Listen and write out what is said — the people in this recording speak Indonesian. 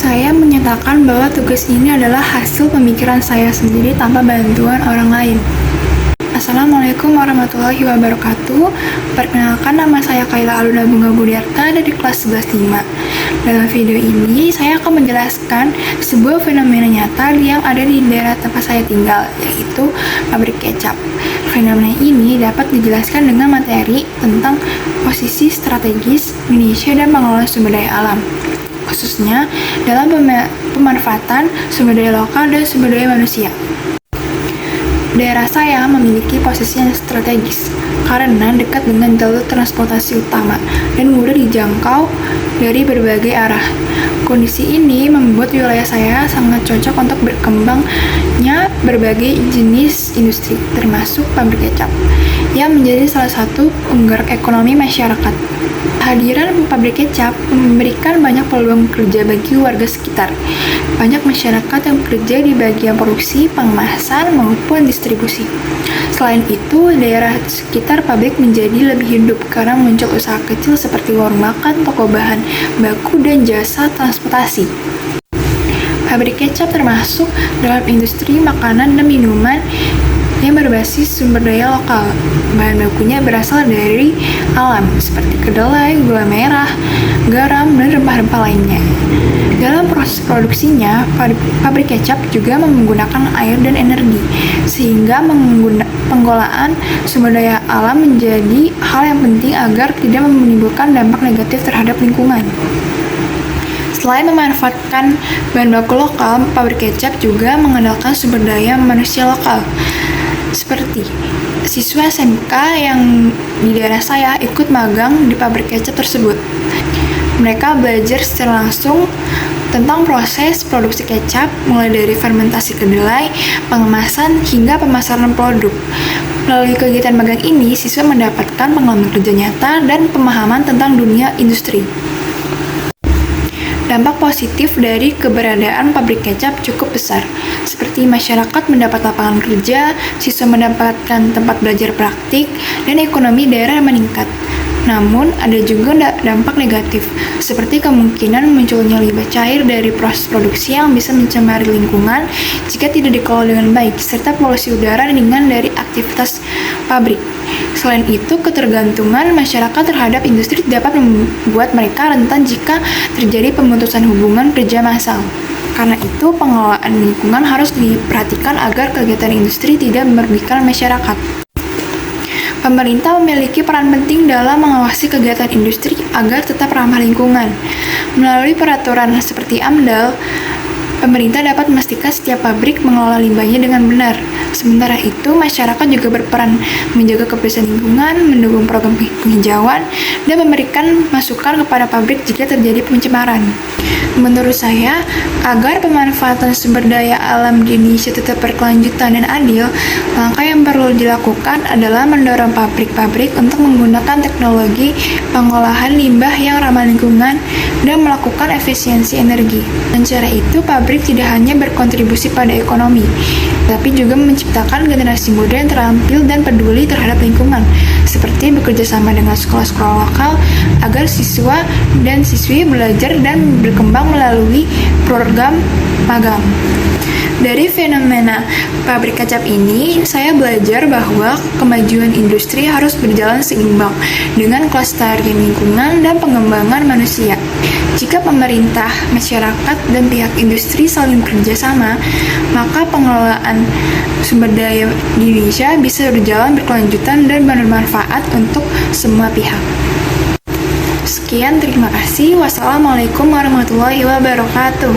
Saya menyatakan bahwa tugas ini adalah hasil pemikiran saya sendiri tanpa bantuan orang lain. Assalamualaikum warahmatullahi wabarakatuh. Perkenalkan, nama saya Kaila Aluna Bunga Budiarta dari kelas 11-5. Dalam video ini, saya akan menjelaskan sebuah fenomena nyata yang ada di daerah tempat saya tinggal, yaitu pabrik kecap. Fenomena ini dapat dijelaskan dengan materi tentang posisi strategis Indonesia dan pengelolaan sumber daya alam, khususnya dalam pemanfaatan sumber daya lokal dan sumber daya manusia. Daerah saya memiliki posisi yang strategis karena dekat dengan jalur transportasi utama dan mudah dijangkau dari berbagai arah. Kondisi ini membuat wilayah saya sangat cocok untuk berkembangnya berbagai jenis industri, termasuk pabrik kecap, yang menjadi salah satu penggerak ekonomi masyarakat. Kehadiran pabrik kecap memberikan banyak peluang kerja bagi warga sekitar. Banyak masyarakat yang bekerja di bagian produksi, pengemasan, maupun distribusi. Selain itu, daerah sekitar pabrik menjadi lebih hidup karena muncul usaha kecil seperti warung makan, toko bahan baku, dan jasa transportasi. Pabrik kecap termasuk dalam industri makanan dan minuman yang berbasis sumber daya lokal. Bahan bakunya berasal dari alam, seperti kedelai, gula merah, garam, dan rempah-rempah lainnya. Dalam proses produksinya, pabrik kecap juga menggunakan air dan energi, sehingga penggunaan sumber daya alam menjadi hal yang penting agar tidak menimbulkan dampak negatif terhadap lingkungan. Selain memanfaatkan bahan baku lokal, pabrik kecap juga mengandalkan sumber daya manusia lokal. Seperti siswa SMK yang di daerah saya ikut magang di pabrik kecap tersebut. Mereka belajar secara langsung tentang proses produksi kecap, mulai dari fermentasi kedelai, pengemasan, hingga pemasaran produk. Melalui kegiatan magang ini, siswa mendapatkan pengalaman kerja nyata dan pemahaman tentang dunia industri. Dampak positif dari keberadaan pabrik kecap cukup besar, seperti masyarakat mendapat lapangan kerja, siswa mendapatkan tempat belajar praktik, dan ekonomi daerah meningkat. Namun, ada juga dampak negatif, seperti kemungkinan munculnya limbah cair dari proses produksi yang bisa mencemari lingkungan jika tidak dikelola dengan baik, serta polusi udara ringan dari aktivitas pabrik. Selain itu, ketergantungan masyarakat terhadap industri dapat membuat mereka rentan jika terjadi pemutusan hubungan kerja massal. Karena itu, pengelolaan lingkungan harus diperhatikan agar kegiatan industri tidak merugikan masyarakat. Pemerintah memiliki peran penting dalam mengawasi kegiatan industri agar tetap ramah lingkungan. Melalui peraturan seperti AMDAL, pemerintah dapat memastikan setiap pabrik mengelola limbahnya dengan benar. Sementara itu, masyarakat juga berperan menjaga kebersihan lingkungan, mendukung program penghijauan, dan memberikan masukan kepada pabrik jika terjadi pencemaran. Menurut saya, agar pemanfaatan sumber daya alam di Indonesia tetap berkelanjutan dan adil, langkah yang perlu dilakukan adalah mendorong pabrik-pabrik untuk menggunakan teknologi pengolahan limbah yang ramah lingkungan dan melakukan efisiensi energi. Dengan cara itu, pabrik tidak hanya berkontribusi pada ekonomi, tapi juga menciptakan generasi muda yang terampil dan peduli terhadap lingkungan, seperti bekerja sama dengan sekolah-sekolah lokal agar siswa dan siswi belajar dan berkembang melalui program magang. Dari fenomena pabrik kecap ini, saya belajar bahwa kemajuan industri harus berjalan seimbang dengan kelestarian lingkungan dan pengembangan manusia. Jika pemerintah, masyarakat, dan pihak industri saling bekerja sama, maka pengelolaan sumber daya di Indonesia bisa berjalan berkelanjutan dan bermanfaat untuk semua pihak. Sekian, terima kasih. Wassalamualaikum warahmatullahi wabarakatuh.